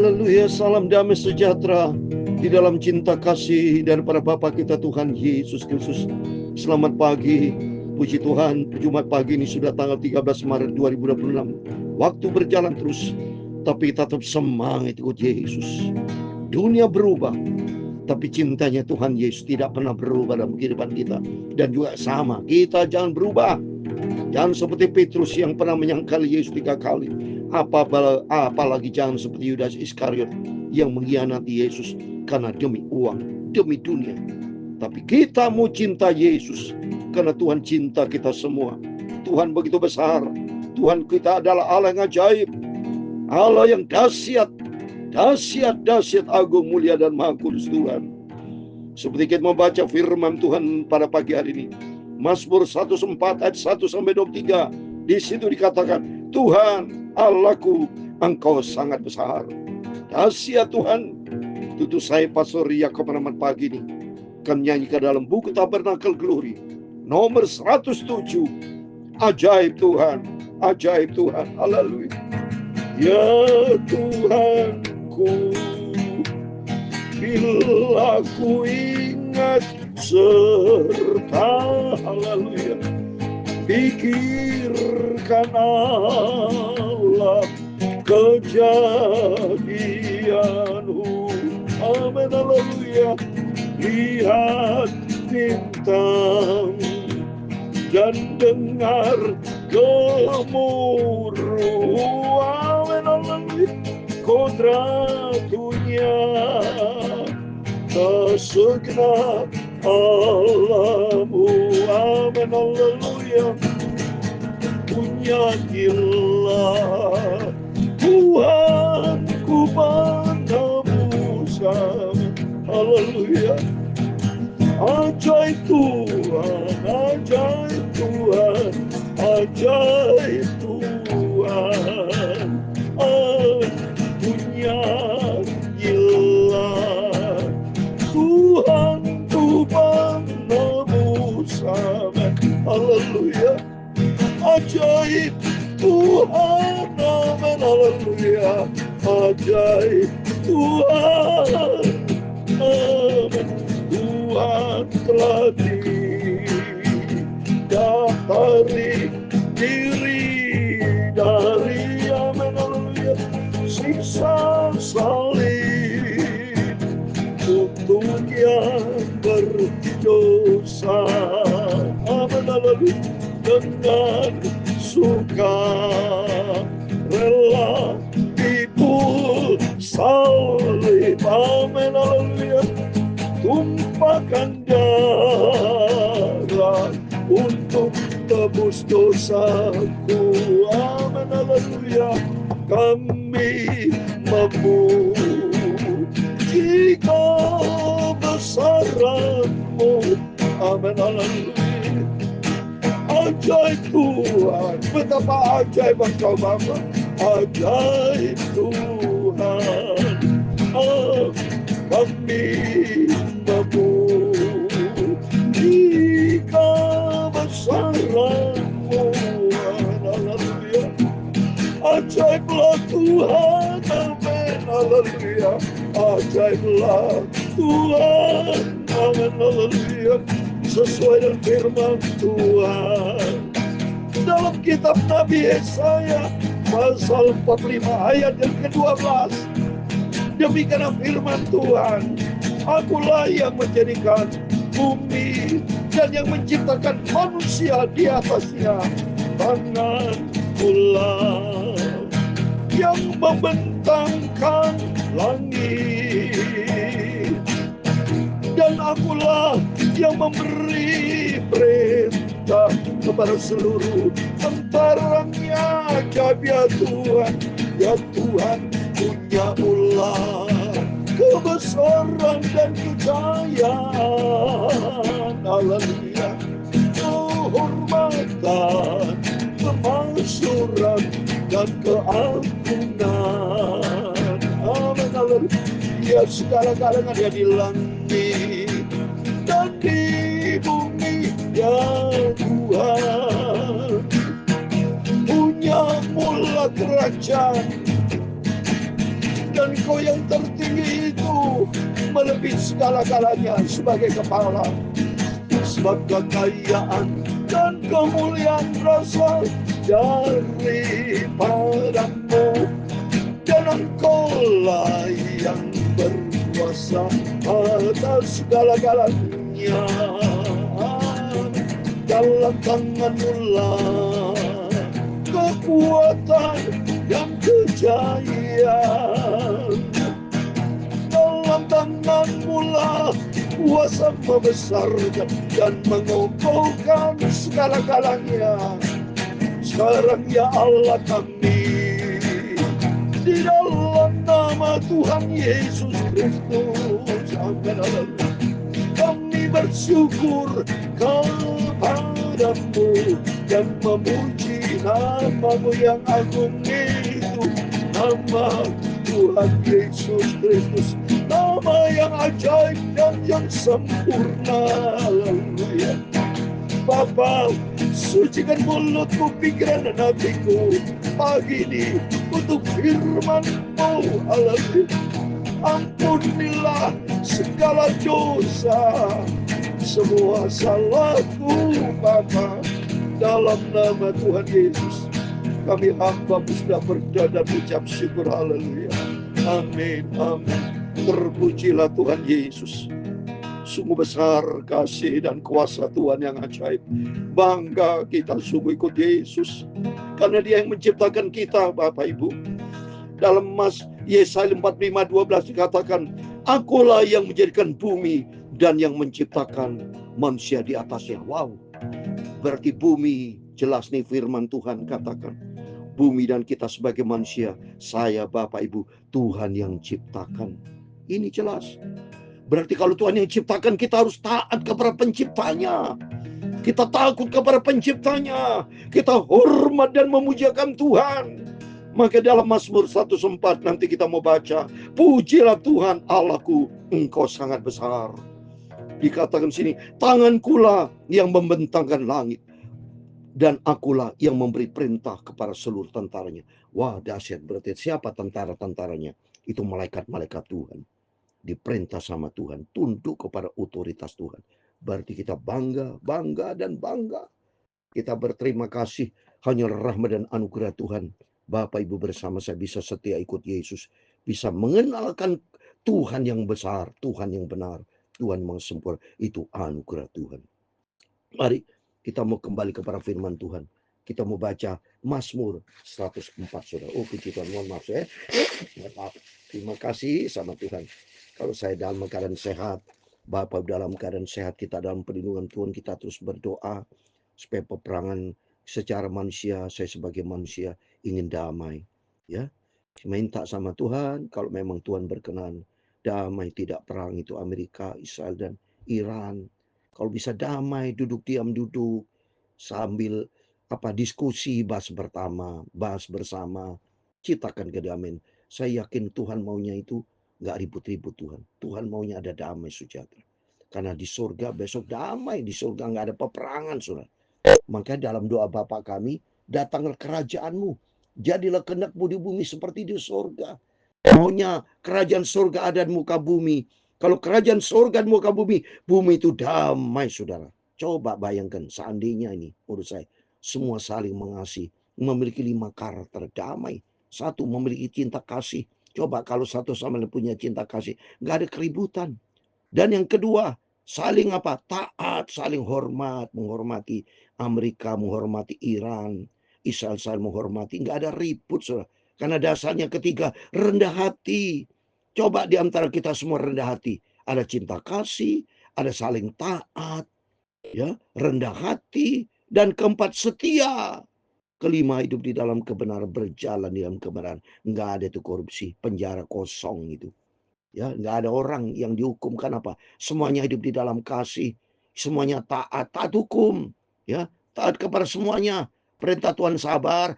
Haleluya, salam damai sejahtera di dalam cinta kasih daripada Bapa kita Tuhan Yesus Kristus. Selamat pagi, puji Tuhan, Jumat pagi ini sudah tanggal 13 Maret 2026. Waktu berjalan terus, tapi tetap semangat ikut Yesus. Dunia berubah, tapi cintanya Tuhan Yesus tidak pernah berubah dalam kehidupan kita. Dan juga sama, kita jangan berubah. Jangan seperti Petrus yang pernah menyangkal Yesus 3 kali. Apalagi jangan seperti Yudas Iskariot yang mengkhianati Yesus karena demi uang, demi dunia. Tapi kita mau cinta Yesus karena Tuhan cinta kita semua. Tuhan begitu besar. Tuhan kita adalah Allah yang ajaib, Allah yang dahsyat, agung, mulia dan maha kudus Tuhan. Seperti kita membaca firman Tuhan pada pagi hari ini, Mazmur 104 ayat 1-23. Di situ dikatakan, Tuhan Allahku, Engkau sangat besar. Dahsyat Tuhan. Tutu saya Pastor Yakob Rahmat pagi ini akan nyanyikan dalam buku Tabernakel Glory nomor 107. Ajaib Tuhan, ajaib Tuhan. Haleluya. Ya Tuhanku, bila ku ingat serta haleluya pikirkan Allah kejadianmu, amin haleluya. Lihat bintang dan dengar gemuruh, amin haleluya. Kodratunya tak segenap Allahmu, amin haleluya. Nyanyilah Tuhanku penebusan, haleluya. Ajaib Tuhan, ajaib Tuhan, ajaib Tuhan. Nyanyilah Tuhanku penebusan, haleluya. Ajaib Tuhan, amin haleluya. Ajaib Tuhan, amin. Tuhan telah didaftarin diri dari, amin haleluya, siksa salib untuk yang berdosa, amin haleluya. Dengan suka rela pikul salib, amin haleluya. Tumpahkan darah untuk tebus dosaku, amin haleluya. Kami memuji kebesaran-Mu, amin haleluya. Ajaib Tuhan, betapa ajaib Engkau Bapa. Ajaib Tuhan, kami memuji kebesaran-Mu, haleluya. Ajaiblah Tuhan, amin haleluya. Ajaiblah Tuhan, amin haleluya. Sesuai dengan firman Tuhan dalam kitab Nabi Yesaya pasal 45 ayat yang ke-12. Demikian firman Tuhan, Akulah yang menjadikan bumi dan yang menciptakan manusia di atasnya. Tangan-Kulah yang membentangkan langit, dan Akulah yang memberi perintah kepada seluruh tentaranya. Ajaib ya Tuhan, ya Tuhan, punya ulah kebesaran dan kejayaan, haleluya. Kehormatan, kemaksuran dan keampunan, amin haleluya. Ya segala-galanya dia di langit dan di bumi, ya Tuhan. Punya mula kerajaan dan Engkau yang tertinggi itu melebihi segala-galanya sebagai kepala. Sebab kekayaan dan kemuliaan berasal daripadamu, dan Engkaulah yang berkuasa atas segala-galanya. Dalam tangan-Mu lah kekuatan dan kejayaan. Dalam tangan-Mu lah kuasa membesarkan dan mengokohkan segala-galanya. Sekarang ya Allah kami, di dalam nama Tuhan Yesus Kristus, amin. Kami bersyukur kepadamu dan memuji nama-Mu yang agung itu, nama Tuhan Yesus Kristus, nama yang ajaib dan yang sempurna. Haleluya. Bapa, sucikan mulutku, pikiran dan hatiku pagi ini untuk firman-Mu. Haleluya. Ampunilah segala dosa, semua salahku Bapa. Dalam nama Tuhan Yesus, kami hamba-Mu sudah berdoa dan ucap syukur. Haleluya. Amin, amin. Terpujilah Tuhan Yesus. Sungguh besar kasih dan kuasa Tuhan yang ajaib. Bangga kita sungguh ikut Yesus, karena Dia yang menciptakan kita, Bapak Ibu. Dalam Yesaya 45:12 dikatakan, Akulah yang menjadikan bumi dan yang menciptakan manusia di atasnya. Wow, berarti bumi, jelas nih firman Tuhan katakan, bumi dan kita sebagai manusia, saya Bapak Ibu, Tuhan yang ciptakan. Ini jelas. Berarti kalau Tuhan yang ciptakan, kita harus taat kepada penciptanya. Kita takut kepada penciptanya. Kita hormat dan memujiakan Tuhan. Maka dalam Mazmur 104 nanti kita mau baca, pujilah Tuhan Allahku, Engkau sangat besar. Dikatakan sini, tangankulah yang membentangkan langit, dan akulah yang memberi perintah kepada seluruh tentaranya. Wah, dahsyat. Berarti siapa tentara-tentaranya? Itu malaikat-malaikat Tuhan. Diperintah sama Tuhan, tunduk kepada otoritas Tuhan. Berarti kita bangga dan bangga. Kita berterima kasih, hanya rahmat dan anugerah Tuhan. Bapak Ibu bersama saya bisa setia ikut Yesus, bisa mengenalkan Tuhan yang besar, Tuhan yang benar, Tuhan yang sempurna. Itu anugerah Tuhan. Mari kita mau kembali kepada firman Tuhan. Kita mau baca Mazmur 104, saudara. Oh, puji Tuhan, mohon maaf saya. Maaf. Terima kasih sama Tuhan. Kalau saya dalam keadaan sehat, Bapak dalam keadaan sehat, kita dalam perlindungan Tuhan, kita terus berdoa supaya peperangan secara manusia, saya sebagai manusia ingin damai, ya. Minta sama Tuhan, kalau memang Tuhan berkenan, damai, tidak perang, itu Amerika, Israel dan Iran. Kalau bisa damai, duduk sambil diskusi, bahas bersama, ciptakan kedamaian. Saya yakin Tuhan maunya itu nggak ribut-ribut Tuhan. Tuhan maunya ada damai sejahtera. Karena di surga besok damai, di surga nggak ada peperangan, saudara. Maka dalam doa Bapa kami, datanglah kerajaan-Mu. Jadilah kehendak-Mu di bumi seperti di surga. Maunya kerajaan surga ada di muka bumi. Kalau kerajaan surga di muka bumi, bumi itu damai, saudara. Coba bayangkan, seandainya ini, menurut saya, semua saling mengasihi, memiliki 5 karakter damai. 1, memiliki cinta kasih. Coba kalau satu sama lain punya cinta kasih, nggak ada keributan. Dan yang kedua, saling taat, saling hormat, menghormati Amerika, menghormati Iran, Israel saling menghormati, nggak ada ribut, saudara. Karena dasarnya ketiga, rendah hati. Coba di antara kita semua rendah hati, ada cinta kasih, ada saling taat, ya, rendah hati, dan keempat setia. Kelima, hidup di dalam kebenaran, berjalan di dalam kebenaran. Nggak ada itu korupsi, penjara kosong itu. Ya, nggak ada orang yang dihukumkan semuanya hidup di dalam kasih, semuanya taat hukum, ya, taat kepada semuanya. Perintah Tuhan sabar,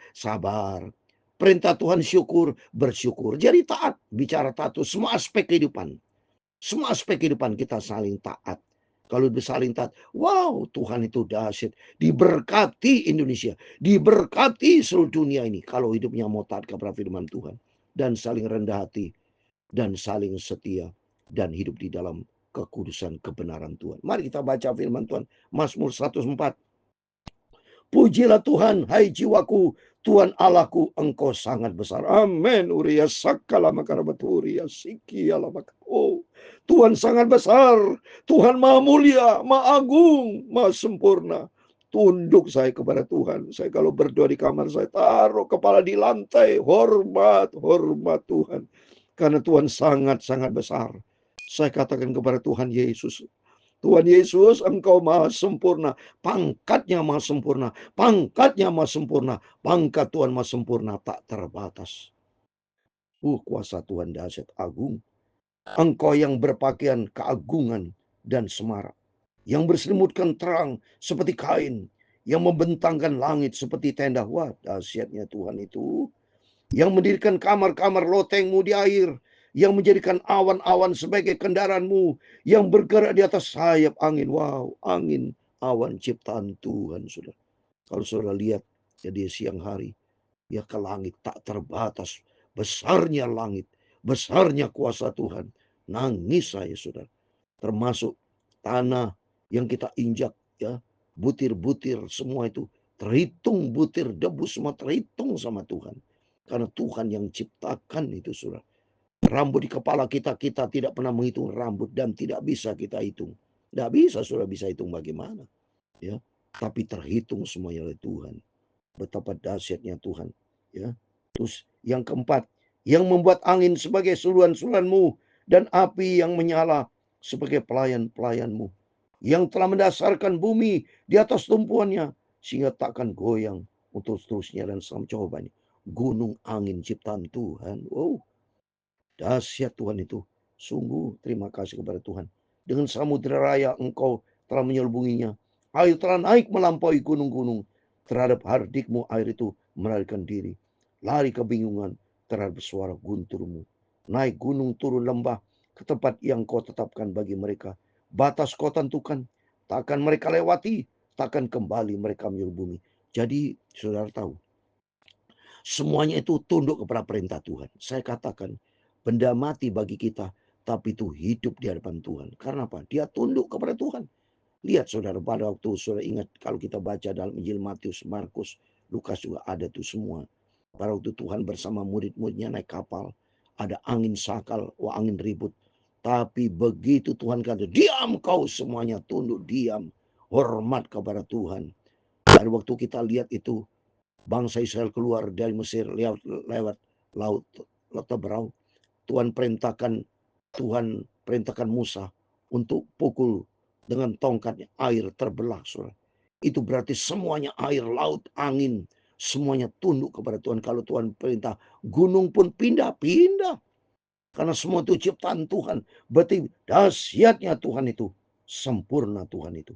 perintah Tuhan syukur, bersyukur. Jadi taat, bicara taat itu semua aspek kehidupan kita saling taat. Kalau saling taat, wow, Tuhan itu dahsyat. Diberkati Indonesia, diberkati seluruh dunia ini kalau hidupnya mau taat kepada firman Tuhan dan saling rendah hati. dan saling setia dan hidup di dalam kekudusan kebenaran Tuhan. Mari kita baca firman Tuhan. Mazmur 104. Pujilah Tuhan, hai jiwaku, Tuhan Allahku, Engkau sangat besar. Amin. Uria sakala makarabat uria siki alamak. Oh, Tuhan sangat besar. Tuhan maha mulia, maha agung, maha sempurna. Tunduk saya kepada Tuhan. Saya kalau berdoa di kamar, saya taruh kepala di lantai. Hormat, hormat Tuhan. Karena Tuhan sangat-sangat besar. Saya katakan kepada Tuhan Yesus, Tuhan Yesus, Engkau maha sempurna. Pangkatnya maha sempurna. Pangkatnya maha sempurna. Pangkat Tuhan maha sempurna, tak terbatas. Kuasa Tuhan dahsyat agung. Engkau yang berpakaian keagungan dan semarak. Yang berselimutkan terang seperti kain. Yang membentangkan langit seperti tenda. Wah, dahsyatnya Tuhan itu. Yang mendirikan kamar-kamar lotengmu di air. Yang menjadikan awan-awan sebagai kendaraanmu, yang bergerak di atas sayap angin. Wow, angin, awan ciptaan Tuhan, saudara. Kalau saudara lihat jadi siang hari, ya ke langit tak terbatas. Besarnya langit, besarnya kuasa Tuhan. Nangis saya, saudara. Termasuk tanah yang kita injak, ya, butir-butir semua itu terhitung, butir debu semua terhitung sama Tuhan. Karena Tuhan yang ciptakan itu, saudara. Rambut di kepala kita, kita tidak pernah menghitung rambut dan tidak bisa kita hitung. Tidak bisa, sudah bisa hitung bagaimana. Ya, tapi terhitung semuanya oleh Tuhan. Betapa dahsyatnya Tuhan. Ya, terus yang keempat, yang membuat angin sebagai suluan-suluanmu dan api yang menyala sebagai pelayan-pelayanmu. Yang telah mendasarkan bumi di atas tumpuannya sehingga takkan goyang untuk seterusnya dan coba nih. Gunung angin ciptaan Tuhan. Wow. Dahsyat Tuhan itu. Sungguh terima kasih kepada Tuhan. Dengan samudera raya Engkau telah menyelubunginya. Air telah naik melampaui gunung-gunung. Terhadap hardikmu air itu melarikan diri. Lari kebingungan terhadap suara gunturmu. Naik gunung turun lembah ke tempat yang Kau tetapkan bagi mereka. Batas Kau tentukan. Takkan mereka lewati. Takkan kembali mereka menyelubungi. Jadi saudara tahu. Semuanya itu tunduk kepada perintah Tuhan. Saya katakan. Benda mati bagi kita, tapi itu hidup di hadapan Tuhan. Karena apa? Dia tunduk kepada Tuhan. Lihat saudara, pada waktu saudara ingat kalau kita baca dalam Injil Matius, Markus, Lukas juga ada tuh semua. Pada waktu Tuhan bersama murid-muridnya naik kapal, ada angin sakal, angin ribut. Tapi begitu Tuhan kata, diam kau semuanya, tunduk, diam. Hormat kepada Tuhan. Pada waktu kita lihat itu, bangsa Israel keluar dari Mesir lewat laut Teberau. Tuhan perintahkan Musa untuk pukul dengan tongkatnya, air terbelah, saudara. Itu berarti semuanya air, laut, angin, semuanya tunduk kepada Tuhan. Kalau Tuhan perintah, gunung pun pindah-pindah. Karena semua itu ciptaan Tuhan. Berarti dahsyatnya Tuhan itu, sempurna Tuhan itu.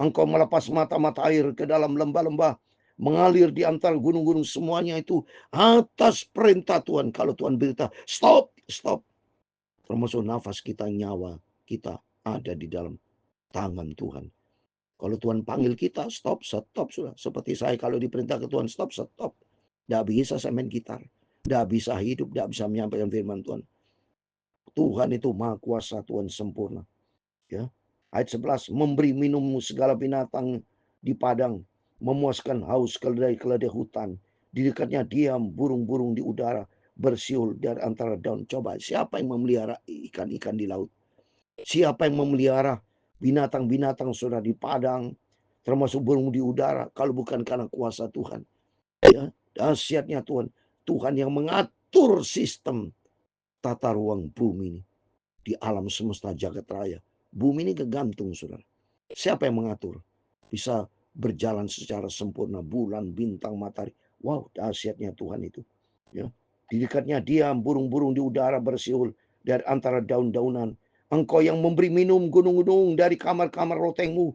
Engkau melepas mata-mata air ke dalam lembah-lembah, mengalir di antara gunung-gunung, semuanya itu atas perintah Tuhan. Kalau Tuhan berita, stop, stop. Termasuk nafas kita, nyawa kita ada di dalam tangan Tuhan. Kalau Tuhan panggil kita, stop, stop, sudah. Seperti saya kalau diperintah ke Tuhan, stop, stop. Tidak bisa saya main gitar. Tidak bisa hidup, tidak bisa menyampaikan firman Tuhan. Tuhan itu maha kuasa, Tuhan sempurna. Ya. Ayat 11, memberi minum segala binatang di padang, memuaskan haus keledai-keledai hutan. Di dekatnya diam burung-burung di udara, bersiul dari antara daun. Coba, siapa yang memelihara ikan-ikan di laut? Siapa yang memelihara binatang-binatang sudah di padang, termasuk burung di udara, kalau bukan karena kuasa Tuhan? Ya, dahsyatnya Tuhan. Tuhan yang mengatur sistem tata ruang bumi ini di alam semesta jagat raya. Bumi ini kegantung, saudara. Siapa yang mengatur? Bisa berjalan secara sempurna, bulan, bintang, matahari. Wow, dahsyatnya Tuhan itu. Ya. Di dekatnya diam, burung-burung di udara bersiul dari antara daun-daunan. Engkau yang memberi minum gunung-gunung dari kamar-kamar lotengmu.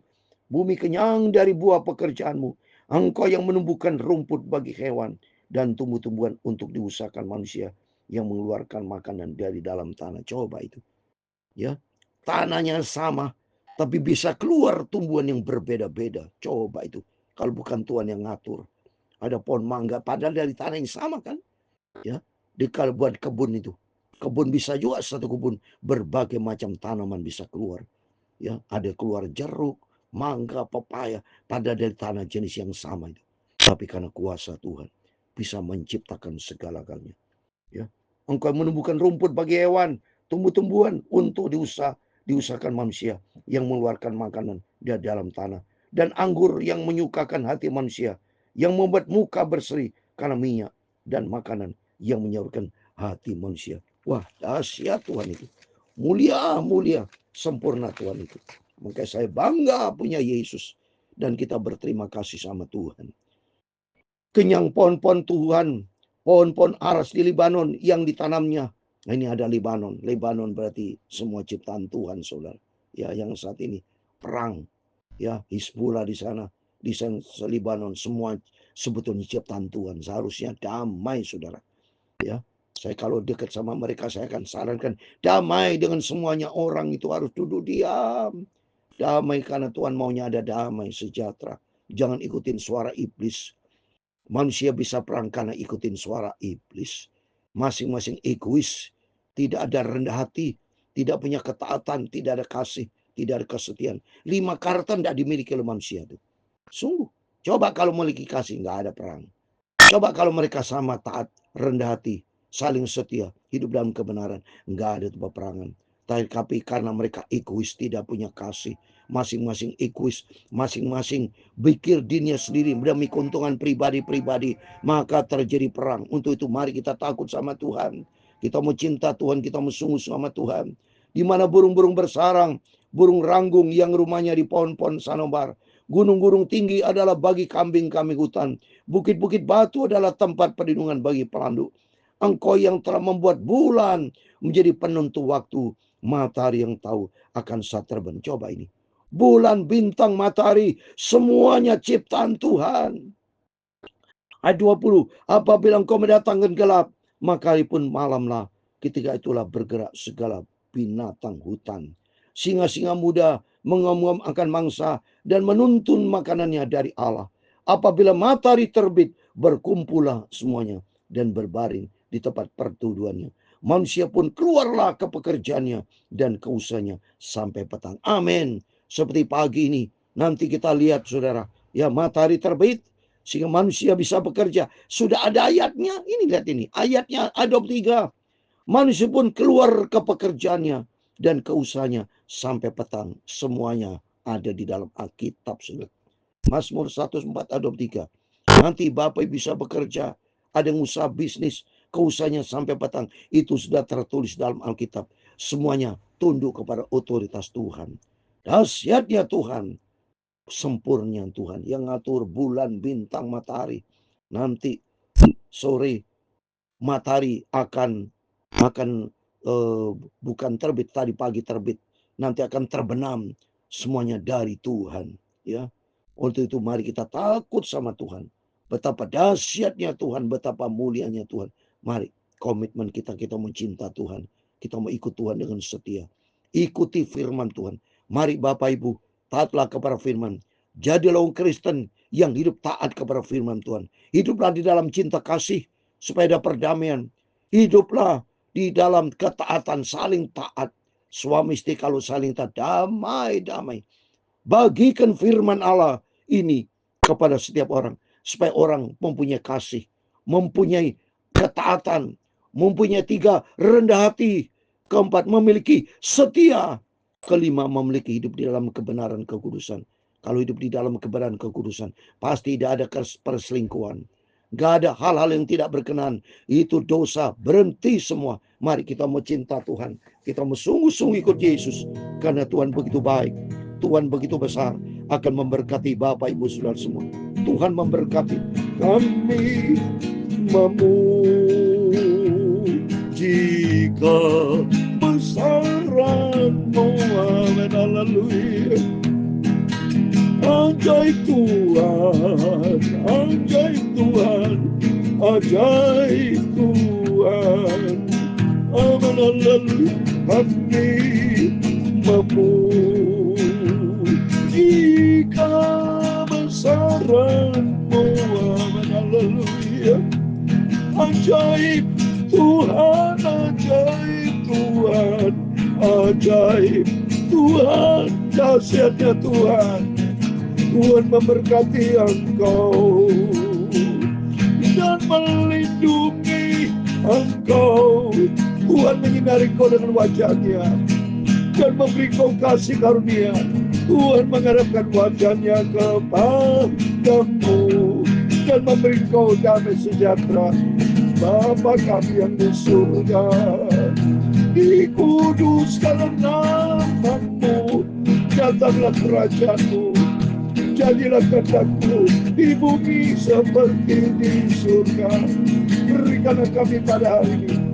Bumi kenyang dari buah pekerjaanmu. Engkau yang menumbuhkan rumput bagi hewan dan tumbuh-tumbuhan untuk diusahakan manusia yang mengeluarkan makanan dari dalam tanah. Coba itu. Ya, tanahnya sama, tapi bisa keluar tumbuhan yang berbeda-beda. Coba itu. Kalau bukan Tuhan yang ngatur. Ada pohon mangga, padahal dari tanah yang sama kan. Ya, kalau buat kebun itu. Kebun bisa juga satu kebun berbagai macam tanaman bisa keluar. Ya, ada keluar jeruk, mangga, pepaya pada dari tanah jenis yang sama itu. Tapi karena kuasa Tuhan bisa menciptakan segala-galanya. Ya, engkau menumbuhkan rumput bagi hewan, tumbuh-tumbuhan untuk diusahakan manusia yang mengeluarkan makanan di dalam tanah, dan anggur yang menyukakan hati manusia, yang membuat muka berseri karena minyak, dan makanan yang menyaurkan hati manusia. Wah, dahsyat Tuhan itu. Mulia, mulia, sempurna Tuhan itu. Makanya saya bangga punya Yesus. Dan kita berterima kasih sama Tuhan. Kenyang pohon-pohon Tuhan. Pohon-pohon aras di Libanon yang ditanamnya. Nah, ini ada Libanon. Libanon berarti semua ciptaan Tuhan, saudara. Ya, yang saat ini perang. Ya, Hizbullah di sana. Di Libanon semua sebetulnya ciptaan Tuhan. Seharusnya damai, saudara. Ya, saya kalau dekat sama mereka, saya akan sarankan damai dengan semuanya. Orang itu harus duduk diam. Damai karena Tuhan maunya ada damai, sejahtera. Jangan ikutin suara iblis. Manusia bisa perang karena ikutin suara iblis. Masing-masing egois. Tidak ada rendah hati. Tidak punya ketaatan. Tidak ada kasih. Tidak ada kesetiaan. 5 karakter tidak dimiliki oleh manusia itu. Sungguh. Coba kalau memiliki kasih, nggak ada perang. Coba kalau mereka sama taat, rendah hati, saling setia, hidup dalam kebenaran, nggak ada peperangan. Tapi karena mereka egois, tidak punya kasih, masing-masing egois, masing-masing pikir dirinya sendiri demi keuntungan pribadi-pribadi, maka terjadi perang. Untuk itu mari kita takut sama Tuhan. Kita mau cinta Tuhan, kita mau sungguh sama Tuhan. Di mana burung-burung bersarang, burung ranggung yang rumahnya di pohon-pohon sanobar. Gunung-gunung tinggi adalah bagi kambing-kambing hutan. Bukit-bukit batu adalah tempat perlindungan bagi pelanduk. Engkau yang telah membuat bulan menjadi penentu waktu. Matahari yang tahu akan saat terbenam. Coba ini. Bulan, bintang, matahari, semuanya ciptaan Tuhan. Ayat 20. Apabila engkau mendatangkan gelap, maka pun malamlah. Ketika itulah bergerak segala binatang hutan. Singa-singa muda mengomong akan mangsa dan menuntun makanannya dari Allah. Apabila matahari terbit, berkumpullah semuanya dan berbaring di tempat pertuduhannya. Manusia pun keluarlah ke pekerjaannya dan ke usahanya sampai petang. Amin. Seperti pagi ini, nanti kita lihat saudara, ya matahari terbit sehingga manusia bisa bekerja. Sudah ada ayatnya. Ini lihat ini, ayatnya ayat 23. Manusia pun keluar ke pekerjaannya dan ke usahanya sampai petang. Semuanya ada di dalam Alkitab. Mazmur 104 ayat 23. Nanti Bapak bisa bekerja, ada yang usaha bisnis, ke usahanya sampai petang. Itu sudah tertulis dalam Alkitab. Semuanya tunduk kepada otoritas Tuhan. Dahsyatnya Tuhan, sempurnya Tuhan yang ngatur bulan, bintang, matahari. Nanti sore matahari akan bukan terbit, tadi pagi terbit, nanti akan terbenam, semuanya dari Tuhan. Ya, untuk itu mari kita takut sama Tuhan. Betapa dahsyatnya Tuhan, betapa mulianya Tuhan. Mari komitmen kita mencinta Tuhan, kita mau ikut Tuhan dengan setia. Ikuti firman Tuhan. Mari Bapak Ibu, taatlah kepada firman. Jadilah orang Kristen yang hidup taat kepada firman Tuhan. Hiduplah di dalam cinta kasih supaya ada perdamaian. Hiduplah di dalam ketaatan, saling taat. Suami istri kalau saling taat, damai. Bagikan firman Allah ini kepada setiap orang. Supaya orang mempunyai kasih, mempunyai ketaatan, mempunyai 3, rendah hati. 4, memiliki setia. 5, memiliki hidup di dalam kebenaran kekudusan. Kalau hidup di dalam kebenaran kekudusan, pasti tidak ada perselingkuhan. Gak ada hal-hal yang tidak berkenan. Itu dosa. Berhenti semua. Mari kita mau cinta Tuhan. Kita mau sungguh-sungguh ikut Yesus. Karena Tuhan begitu baik. Tuhan begitu besar. Akan memberkati Bapak Ibu Saudara semua. Tuhan memberkati. Kami memuji kebesaran-Mu. Amin. Haleluya. Ajaib Tuhan, ajaib Tuhan, ajaib Tuhan. Amin, haleluya. Kami memuji kebesaran-Mu. Amin, haleluya. Ajaib Tuhan, ajaib ajaib. Tuhan, dahsyatnya Tuhan. Tuhan memberkati engkau dan melindungi engkau. Tuhan menyinari engkau dengan wajah-Nya dan memberi kau kasih karunia. Tuhan mengharapkan wajah-Nya kepadamu dan memberi kau damai sejahtera. Bapa kami yang di surga, dikuduskanlah nama-Mu, datanglah kerajaan-Mu, jadilah kehendak-Mu di bumi seperti di surga. Berikanlah kami pada hari ini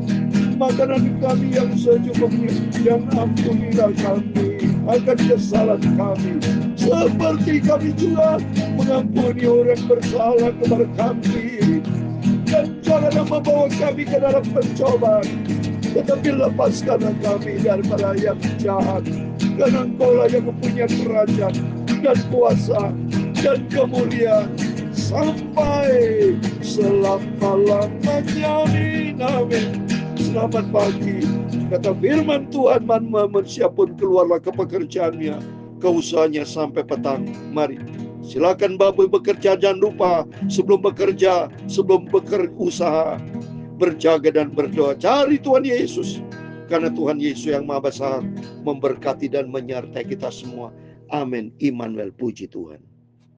makanan kami yang secukupnya, dan ampunilah kami akan kesalahan kami, seperti kami juga mengampuni orang bersalah kepada kami. Dan janganlah membawa kami ke dalam pencobaan, tetapi lepaskanlah kami daripada yang jahat. Karena Engkau-lah yang mempunyai kerajaan dan kuasa dan kemuliaan sampai selama-lamanya. Amin. Selamat pagi. Kata firman Tuhan, manusia pun keluarlah ke pekerjaannya, ke usahanya sampai petang. Mari, silakan Bapak bekerja. Jangan lupa sebelum bekerja, sebelum berusaha, berjaga dan berdoa. Cari Tuhan Yesus, karena Tuhan Yesus yang Maha Besar memberkati dan menyertai kita semua. Amin. Immanuel, puji Tuhan.